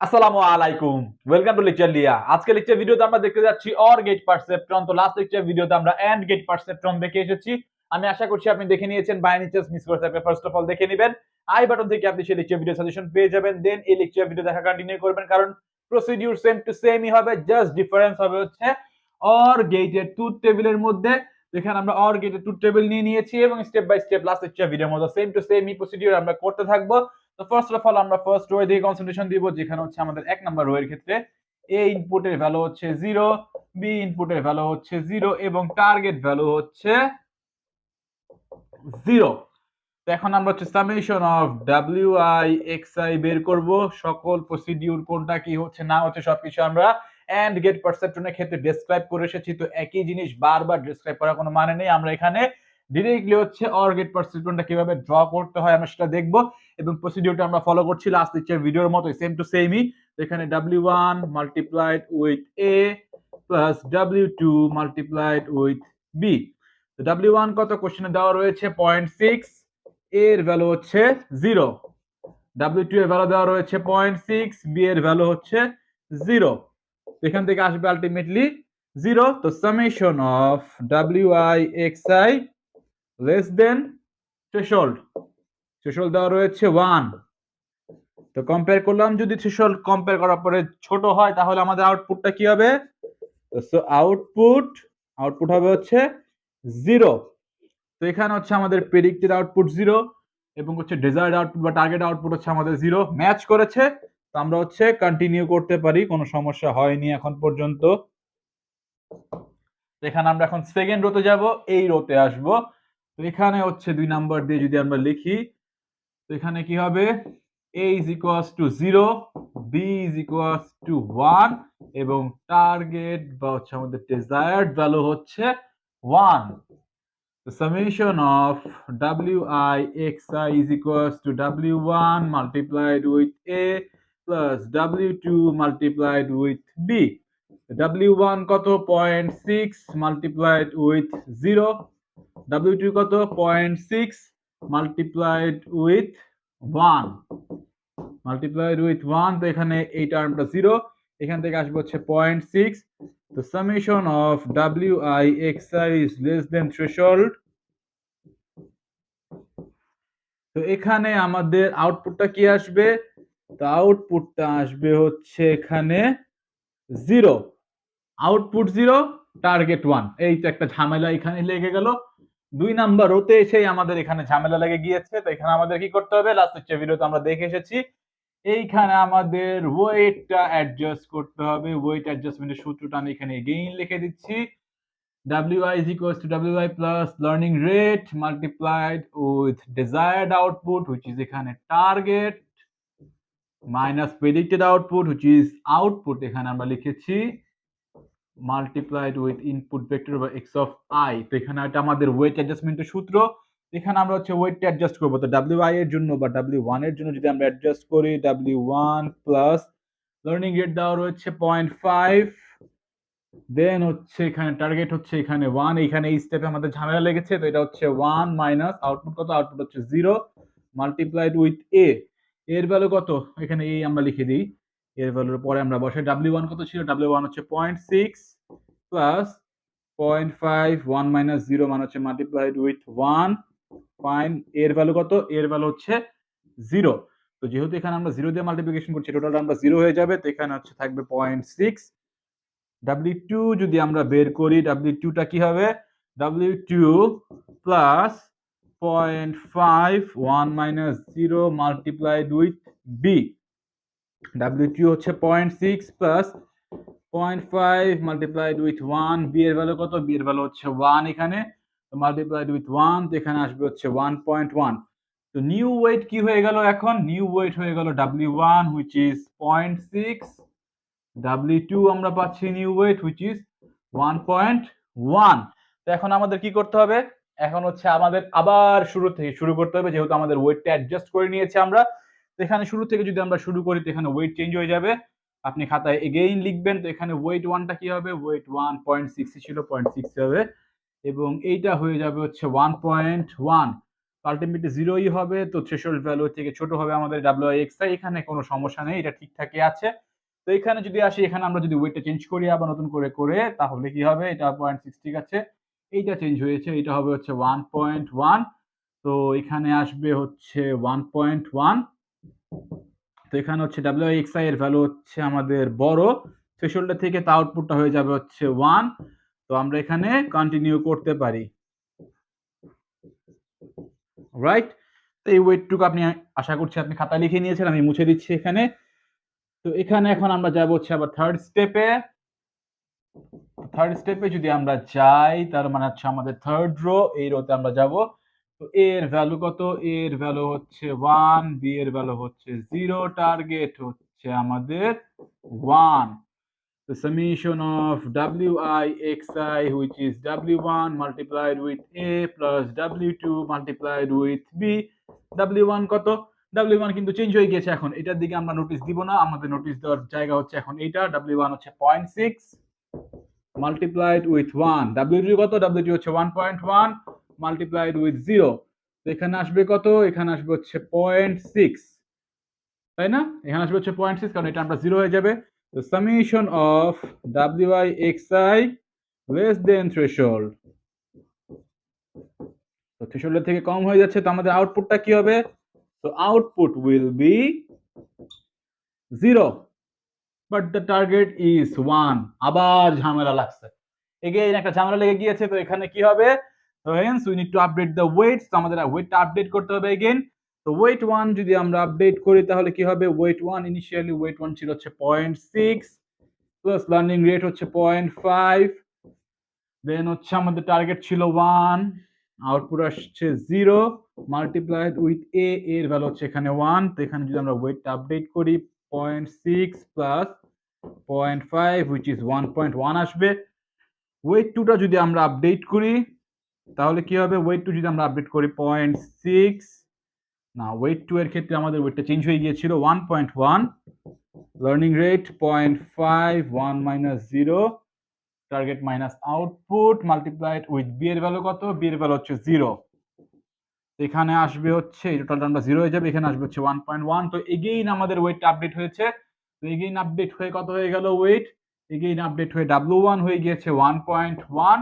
আসসালামু আলাইকুম, welcome to lecture লিয়া। আজকে লেকচার ভিডিওতে আমরা দেখতে যাচ্ছি অর গেট পারসেপ্ট্রন। তো লাস্ট লেকচার ভিডিওতে আমরা এন্ড গেট পারসেপ্ট্রন দেখে এসেছি। আমি আশা করছি আপনি দেখে নিয়েছেন, বাই এনি চান্স মিস করে থাকলে ফার্স্ট অফ অল দেখে নেবেন। আই বাটন থেকে আপনি সেই লেকচার ভিডিও সাজেশন পেয়ে যাবেন, দেন এই লেকচার ভিডিও দেখা কন্টিনিউ করবেন, কারণ প্রসিডিউর সেম টু সেমই হবে, জাস্ট ডিফারেন্স হবে হচ্ছে অর গেটের ট্রুথ টেবিলের মধ্যে। এখানে আমরা অর গেটের ট্রুথ টেবিল নিয়ে নিয়েছি এবং step by step last lecture ভিডিওর মতো সেম টু সেমই প্রসিডিউর আমরা করতে থাকবো। তো ফার্স্ট অফ অল আমরা ফার্স্ট রো এর দিকে কনসেন্ট্রেশন দিব, যেখানে হচ্ছে আমাদের এক নাম্বার রো এর ক্ষেত্রে এ ইনপুটের ভ্যালু হচ্ছে 0, বি ইনপুটের ভ্যালু হচ্ছে 0 এবং টার্গেট ভ্যালু হচ্ছে 0। তো এখন আমরা হচ্ছে summation of W I x I বের করব। সকল প্রসিডিউর কোনটা কি হচ্ছে না হচ্ছে সবকিছু আমরা এন্ড গেট পারসেপ্ট্রনের ক্ষেত্রে ডেসক্রাইব করে এসেছি। তো একই জিনিস বারবার ডেসক্রাইব করার কোনো মানে নেই। আমরা এখানে ডিরেক্টলি হচ্ছে অর গেট পারসেপ্ট্রনটা কিভাবে ড্র করতে হয় আমরা সেটা দেখব, এবং প্রসিডিউরটা আমরা ফলো করছি লাস্ট লেকচার ভিডিওর মতো সেম টু সেমই। এখানে w1 multiplied with a plus w2 multiplied with b। তো w1 কত কোশ্চেনে দেওয়া রয়েছে 0.6, এর ভ্যালু হচ্ছে 0, w2 এর ভ্যালু দেওয়া রয়েছে 0.6, b এর ভ্যালু হচ্ছে 0। এখান থেকে আসবে আলটিমেটলি 0। তো summation of wi xi less than threshold, threshold দেওয়া রয়েছে 1। তো কম্পেয়ার করলাম, যদি থ্রেশহোল্ড কম্পেয়ার করার পরে ছোট হয় তাহলে আমাদের আউটপুটটা কি হবে? সো আউটপুট হবে হচ্ছে 0। তো এখানে হচ্ছে আমাদের প্রেডিক্টেড আউটপুট 0 এবং হচ্ছে ডিজায়ার্ড আউটপুট বা টার্গেট আউটপুট হচ্ছে আমাদের 0 ম্যাচ করেছে। তো আমরা হচ্ছে কন্টিনিউ করতে পারি, কোনো সমস্যা হয়নি এখন পর্যন্ত। এখানে আমরা এখন সেকেন্ড রোতে যাব, এই রোতে আসব। তো এখানে হচ্ছে 2 নাম্বার দিয়ে যদি আমরা লিখি, তো এখানে কি হবে? a is equals to 0, b is equals to 1 এবং টার্গেট বা হচ্ছে আমাদের ডিজায়ার্ড ভ্যালু হচ্ছে 1। The summation of wi xi is equals to w1 multiplied with a plus w2 multiplied with b. w1 কত? 0.6 multiplied with 0, w2 কত? 0.6 multiplied with 1, multiplied with 1। তো এখানে এই টার্মটা 0, এখান থেকে আসবে হচ্ছে 0.6। তো summation of wi xi is less than threshold। তো এখানে আমাদের আউটপুটটা কি আসবে? তো আউটপুটটা আসবে হচ্ছে এখানে 0, আউটপুট 0, টার্গেট 1। এই তো একটা ঝামেলা এখানে লেগে গেল। 2 নাম্বার রোতে এসেই আমাদের এখানে ঝামেলা লেগে গিয়েছে। তো এখানে আমাদের কি করতে হবে? লাস্ট লেকচার ভিডিওতে আমরা দেখে এসেছি, এইখানে আমাদের ওয়েটটা অ্যাডজাস্ট করতে হবে। ওয়েট অ্যাডজাস্টমেন্টের সূত্রটা আমি এখানে এগেইন লিখে দিচ্ছি। wi is equals to wi plus learning rate multiplied with desired output, which is এখানে target, minus predicted output, which is output এখানে আমরা লিখেছি, multiplied with input vector বা x of I। তো এখানে এটা আমাদের ওয়েট অ্যাডজাস্টমেন্টের সূত্র। এখানে আমরা হচ্ছে ওয়েটটা অ্যাডজাস্ট করব। তো wi এর জন্য বা w1 এর জন্য যদি আমরা অ্যাডজাস্ট করি, w1 প্লাস লার্নিং রেট দেওয়া রয়েছে 0.5, দেন হচ্ছে এখানে টার্গেট হচ্ছে এখানে 1। এখানে এই স্টেপে আমাদের ঝামেলা লেগেছে। তো এটা হচ্ছে 1 মাইনাস আউটপুট কত? আউটপুট হচ্ছে 0 মাল্টিপ্লাইড উইথ a, এর ভ্যালু কত? এখানে এই আমরা লিখে দিই, এর ভ্যালুর পরে আমরা বসাই। w1 কত ছিল? w1 হচ্ছে 0.6 প্লাস 0.5, 1 মাইনাস 0 মানে হচ্ছে মাল্টিপ্লাইড উইথ 1। ফাইন, এর ভ্যালু কত? এর ভ্যালু হচ্ছে 0। তো যেহেতু এখানে আমরা 0 দিয়ে মাল্টিপ্লিকেশন করছি, টোটালটা আমরা 0 হয়ে যাবে। তো এখানে হচ্ছে থাকবে 0.6। w2 যদি আমরা বের করি, w2 টা কি হবে? w2 plus 0.5, 1 minus 0 multiplied with b। w2 হচ্ছে 0.6 প্লাস 0.5 মাল্টিপ্লাইড উইথ 1, b এর ভ্যালু কত? b এর ভ্যালু হচ্ছে 1 এখানে, মাল্টিপ্লাইড উইথ 1, তো এখানে আসবে হচ্ছে 1.1। তো নিউ ওয়েট কি হয়ে গেল? এখন নিউ ওয়েট হয়ে গেল w1 which is 0.6, w2 আমরা পাচ্ছি নিউ ওয়েট which is 1.1। তো এখন আমাদের কি করতে হবে? এখন হচ্ছে আমাদের আবার শুরু থেকে শুরু করতে হবে, যেহেতু আমাদের ওয়েটটা অ্যাডজাস্ট করে নিয়েছি আমরা। তো এখানে শুরু থেকে যদি আমরা শুরু করি, তো এখানে ওয়েট চেঞ্জ হয়ে যাবে। আপনি খাতায় এগেইন লিখবেন। তো এখানে ওয়েট 1টা কি হবে? ওয়েট 1 0.6 ছিল, 0.6 হবে এবং এইটা হয়ে যাবে হচ্ছে 1.1। আলটিমেটলি জিরোই হবে। তো থ্রেশহোল্ড ভ্যালু থেকে ছোট হবে আমাদের WI/XI, এখানে কোনো সমস্যা নেই, এটা ঠিকঠাকই আছে। তো এখানে যদি আসি, এখানে আমরা যদি ওয়েটটা চেঞ্জ করি আবার নতুন করে তাহলে কি হবে, এটা 0.6 ঠিক আছে, এইটা চেঞ্জ হয়েছে, এটা হবে হচ্ছে 1.1। তো এখানে আসবে হচ্ছে 1.1। তো এখানে হচ্ছে WI/XI এর ভ্যালু হচ্ছে আমাদের বড় থ্রেশহোল্ডের থেকে, তো আউটপুটটা হয়ে যাবে হচ্ছে 1। তো আমরা এখানে কন্টিনিউ করতে পারি, রাইট? তো এই ওয়েটটুকু আপনি, আশা করছি আপনি খাতায় লিখে নিয়েছেন, আমি মুছে দিচ্ছি এখানে। তো এখানে এখন আমরা যাব হচ্ছে আবার থার্ড স্টেপে। থার্ড স্টেপে যদি আমরা যাই, তার মানে হচ্ছে আমাদের থার্ড রো, এই রোতে আমরা যাব। তো এ এর ভ্যালু কত? এ এর ভ্যালু হচ্ছে 1, বি এর ভ্যালু হচ্ছে 0, টার্গেট হচ্ছে আমাদের 1। The summation of WI/XI, which is W1 multiplied with A plus W2 multiplied with B. W1 কত? W1 কিন্তু চেঞ্জ হয়ে গেছে এখন। এটার দিকে আমরা নোটিস দিব না। আমাদের নোটিস দেওয়ার জায়গা হচ্ছে এখন এইটা। W1 হচ্ছে 0.6 multiplied with 1. W2 কত? W2 হচ্ছে 1.1 multiplied with 0. তো এখানে আসবে কত? এখানে আসবে হচ্ছে 0.6, তাই না? এখানে আসবে হচ্ছে 0.6, কারণ এটা আমরা 0 হয়ে যাবে। The summation of WI/XI less than threshold. তো থ্রেশহোল্ডের থেকে কম হয়ে যাচ্ছে, তো আমাদের আউটপুটটা কি হবে? So output will be 0, but the target is 1. আবার ঝামেলা লাগছে, এগেইন একটা ঝামেলা লেগে গিয়েছে। তো এখানে কি হবে? তো hence we need to update the weights, তো আমাদের ওয়েটটা আপডেট করতে হবে এগেইন। তো ওয়েট 1 যদি আমরা আপডেট করি তাহলে কি হবে? ওয়েট 1, ইনিশিয়ালি ওয়েট 1 ছিল হচ্ছে 0.6 প্লাস লার্নিং রেট হচ্ছে 0.5, দেন হচ্ছে আমাদের টার্গেট ছিল 1, আউটপুট আসছে 0 মাল্টিপ্লাইড উইথ এ, এর ভ্যালু হচ্ছে এখানে 1। তো এখানে যদি আমরা ওয়েটটা আপডেট করি 0.6 প্লাস 0.5 which is 1.1 আসবে। ওয়েট 2টা যদি আমরা আপডেট করি তাহলে কি হবে? ওয়েট 2 যদি আমরা আপডেট করি 0.6, না ওয়েট 2 এর ক্ষেত্রে আমাদের ওয়েটটা চেঞ্জ হয়ে গিয়েছিল 1.1, learning rate 0.5, 1 minus 0, target minus output multiplied with B এর ভ্যালু কত? বি এর ভ্যালু হচ্ছে 0। এখানে আসবে হচ্ছে, এই টোটালটা আমরা 0 হয়ে যাবে, এখানে আসবে হচ্ছে 1.1। তো এগেইন আমাদের ওয়েটটা আপডেট হয়েছে। তো এগেইন আপডেট হয়ে কত হয়ে গেল ওয়েট? এগেইন আপডেট হয়ে W1 হয়ে গিয়েছে 1.1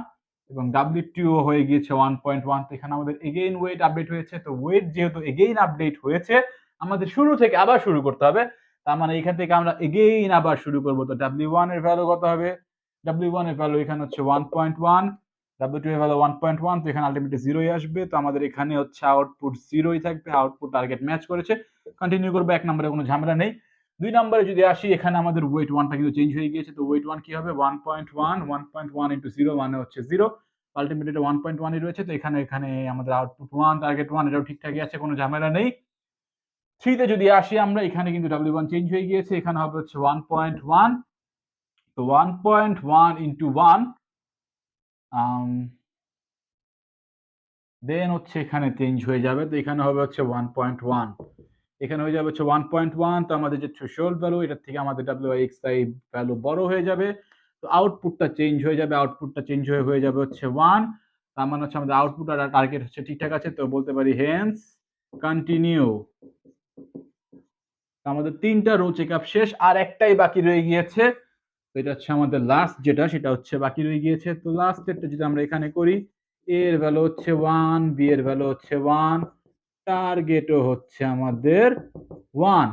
এবং W2 হয়ে গিয়েছে 1.1। তো এখানে আমাদের এগেইন ওয়েট আপডেট হয়েছে। তো ওয়েট যেহেতু এগেইন আপডেট হয়েছে, আমাদের শুরু থেকে আবার শুরু করতে হবে। তার মানে এখান থেকে আমরা এগেইন আবার শুরু করব। তো W1 এর ভ্যালু কত হবে? W1 এর ভ্যালু এখানে হচ্ছে 1.1, W2 এর ভ্যালু 1.1, তো এখানে আলটিমেটলি 0ই আসবে। তো আমাদের এখানে হচ্ছে আউটপুট 0ই থাকবে, আউটপুট টার্গেট ম্যাচ করেছে। কন্টিনিউ করব, 1 নম্বরে কোনো ঝামেলা নেই। 2 নম্বরে যদি আসি, এখানে আমাদের ওয়েট 1 টা কিন্তু চেঞ্জ হয়ে গিয়েছে। তো ওয়েট 1 কি হবে? 1.1 ইনটু 0 মানে হচ্ছে 0। আলটিমেটলি এটা 1.1 ই রয়েছে। তো এখানে আমাদের আউটপুট 1, টার্গেট 1, এটাও ঠিকঠাকই আছে, কোনো ঝামেলা নেই। 3 তে যদি আসি আমরা, এখানে কিন্তু W1 চেঞ্জ হয়ে গিয়েছে, এখানে হবে হচ্ছে 1.1। তো 1.1 ইনটু 1 দেন হচ্ছে এখানে চেঞ্জ হয়ে যাবে। তো এখানে হবে হচ্ছে 1.1, এখানে হয়ে যাবে হচ্ছে 1.1। তো আমাদের যে থ্রেশহোল্ড ভ্যালু, এটার থেকে আমাদের WI/XI ভ্যালু বড় হয়ে যাবে। তো আউটপুটটা চেঞ্জ হয়ে যাবে, আউটপুটটা চেঞ্জ হয়ে যাবে হচ্ছে 1। তার মানে হচ্ছে আমাদের আউটপুট আর টার্গেট হচ্ছে ঠিকঠাক আছে। তো বলতে পারি হেন্স কন্টিনিউ। আমাদের 3টা রো চেকআপ শেষ, আর একটাই বাকি রয়ে গিয়েছে। তো এটা হচ্ছে আমাদের লাস্ট, যেটা সেটা হচ্ছে বাকি রয়ে গিয়েছে। তো লাস্ট স্টেপটা যদি আমরা এখানে করি, এ এর ভ্যালু হচ্ছে 1, বি এর ভ্যালু হচ্ছে 1, টার্গেটও হচ্ছে আমাদের 1।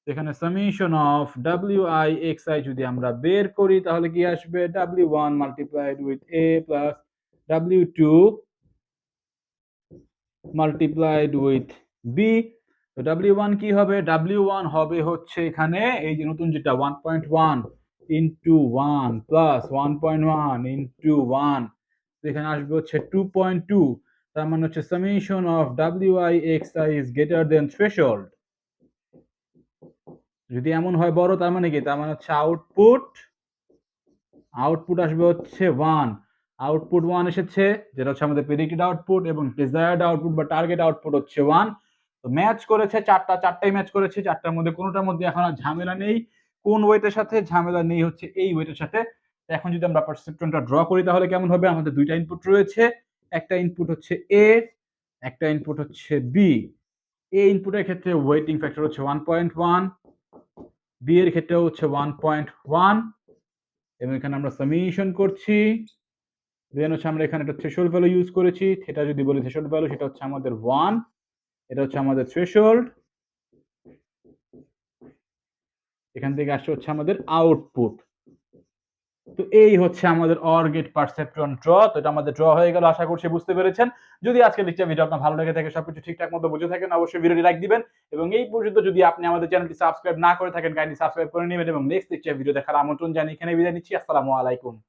এখানে সামেশন অফ WI/XI যদি আমরা বের করি তাহলে কি আসবে? W1 multiplied with A plus W2 multiplied with B। তো W1 কি হবে? W1 হবে হচ্ছে এখানে এই যে নতুন যেটা 1.1 ইনটু 1 প্লাস 1.1 ইনটু 1, তো এখানে আসবে হচ্ছে 2.2। তার মানে হচ্ছে summation of WI/XI is greater than threshold. যদি এমন হয় বড়, তার মানে কি? তার মানে হচ্ছে আউটপুট আসবে হচ্ছে 1। আউটপুট 1 এসেছে, যেটা হচ্ছে আমাদের প্রেডিক্টেড আউটপুট, এবং ডিজায়ার্ড আউটপুট বা টার্গেট আউটপুট হচ্ছে 1। তো ম্যাচ করেছে চারটাই ম্যাচ করেছে। চারটার মধ্যে কোনোটার মধ্যে এখন আর ঝামেলা নেই। কোন ওয়েটের সাথে ঝামেলা নেই? হচ্ছে এই ওয়েটের সাথে। এখন যদি আমরা পারসেপট্রনটা ড্র করি তাহলে কেমন হবে? আমাদের দুইটা ইনপুট রয়েছে। একটা ইনপুট হচ্ছে A, একটা ইনপুট হচ্ছে বি। এই ইনপুটের ক্ষেত্রে ওয়েটিং ফ্যাক্টর হচ্ছে 1.1, বি এর ক্ষেত্রেও হচ্ছে 1.1 এবং এখানে আমরা সামেশন করছি। দেন হচ্ছে আমরা এখানে একটা থ্রেশহোল্ড ভ্যালু ইউজ করেছি। থিটা যদি বলি থ্রেশহোল্ড ভ্যালু সেটা হচ্ছে আমাদের 1, এটা হচ্ছে আমাদের থ্রেশহোল্ড। এখান থেকে আসছে হচ্ছে আমাদের আউটপুট। তো এই হচ্ছে আমাদের অর গেট পারসেপট্রন ড্র। তো এটা আমাদের ড্র হয়ে গেল, আশা করছি বুঝতে পেরেছেন। যদি আজকের লেকচার ভিডিও আপনার ভালো লেগে থাকে, সবকিছু ঠিকঠাক মতো বুঝে থাকেন, অবশ্যই ভিডিওটি লাইক দিবেন এবং এই পর্যন্ত যদি আপনি আমাদের চ্যানেলটি সাবস্ক্রাইব না করে থাকেন কাইন্ডলি সাবস্ক্রাইব করে নেবেন এবং নেক্সট লেকচার ভিডিও দেখার আমন্ত্রণ জানিয়ে এখানে বিদায় নিচ্ছি। আসসালামু আলাইকুম।